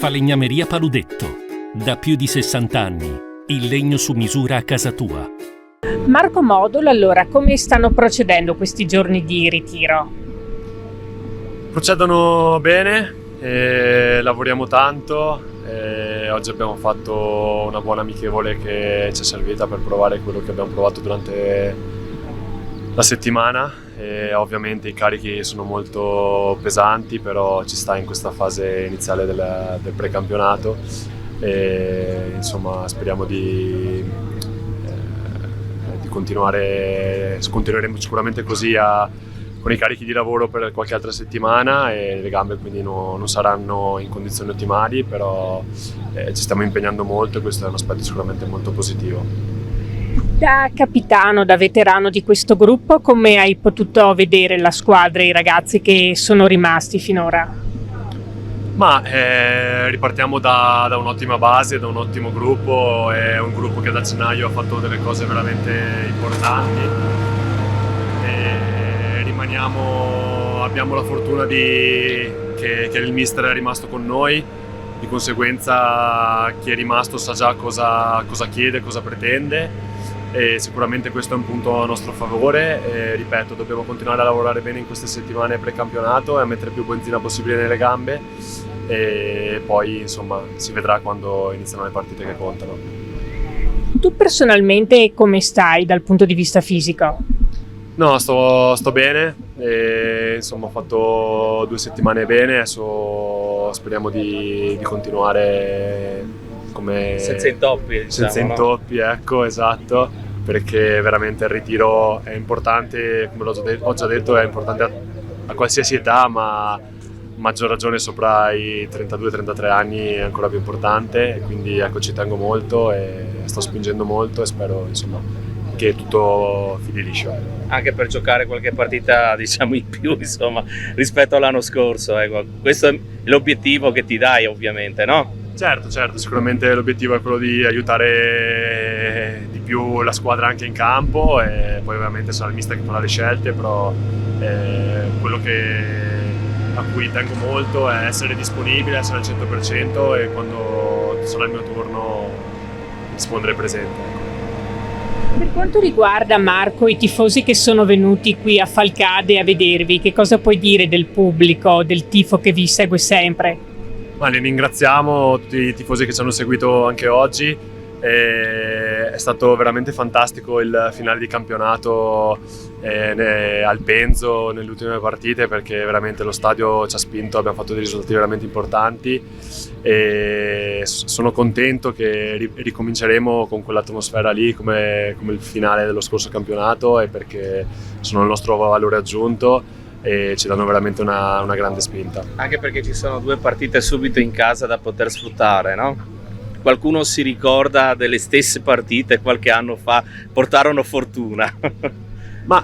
Falegnameria Paludetto. Da più di 60 anni, il legno su misura a casa tua. Marco Modolo, allora, come stanno procedendo questi giorni di ritiro? Procedono bene, lavoriamo tanto, oggi abbiamo fatto una buona amichevole che ci è servita per provare quello che abbiamo provato durante la settimana. Ovviamente i carichi sono molto pesanti, però ci sta in questa fase iniziale del precampionato e insomma speriamo di continuare, continueremo sicuramente così con i carichi di lavoro per qualche altra settimana, e le gambe quindi non saranno in condizioni ottimali, però ci stiamo impegnando molto e questo è un aspetto sicuramente molto positivo. Da capitano, da veterano di questo gruppo, come hai potuto vedere la squadra e i ragazzi che sono rimasti finora? Ma ripartiamo da un'ottima base, da un ottimo gruppo, è un gruppo che da gennaio ha fatto delle cose veramente importanti e abbiamo la fortuna che il mister è rimasto con noi, di conseguenza chi è rimasto sa già cosa chiede, cosa pretende, e sicuramente questo è un punto a nostro favore. Ripeto, dobbiamo continuare a lavorare bene in queste settimane precampionato e a mettere più benzina possibile nelle gambe, e poi insomma si vedrà quando iniziano le partite che contano. Tu personalmente come stai dal punto di vista fisico? No, sto bene, insomma ho fatto 2 settimane bene, adesso speriamo di continuare come senza intoppi, senza intoppi, ecco, esatto, perché veramente il ritiro è importante, come ho già detto, è importante a qualsiasi età, ma maggior ragione sopra i 32-33 anni è ancora più importante, e quindi ecco, ci tengo molto e sto spingendo molto e spero insomma che tutto fili liscio. Anche per giocare qualche partita diciamo in più insomma rispetto all'anno scorso, ecco. Questo è l'obiettivo che ti dai ovviamente, no? Certo, sicuramente l'obiettivo è quello di aiutare di più la squadra anche in campo, e poi ovviamente sarà il mister che farà le scelte, però quello a cui tengo molto è essere disponibile, essere al 100%, e quando sarà il mio turno rispondere presente. Per quanto riguarda, Marco, i tifosi che sono venuti qui a Falcade a vedervi, che cosa puoi dire del pubblico, del tifo che vi segue sempre? Ma li ringraziamo, tutti i tifosi che ci hanno seguito anche oggi. È stato veramente fantastico il finale di campionato al Penzo nelle ultime partite, perché veramente lo stadio ci ha spinto, abbiamo fatto dei risultati veramente importanti, e sono contento che ricominceremo con quell'atmosfera lì come il finale dello scorso campionato, e perché sono il nostro valore aggiunto e ci danno veramente una grande spinta. Anche perché ci sono 2 partite subito in casa da poter sfruttare, no? Qualcuno si ricorda delle stesse partite qualche anno fa, portarono fortuna. Ma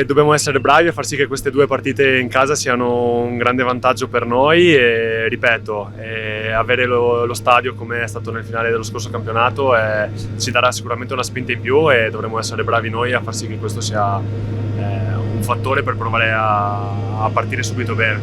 dobbiamo essere bravi a far sì che queste 2 partite in casa siano un grande vantaggio per noi, e ripeto, avere lo stadio come è stato nel finale dello scorso campionato ci darà sicuramente una spinta in più, e dovremo essere bravi noi a far sì che questo sia un fattore per provare a partire subito bene.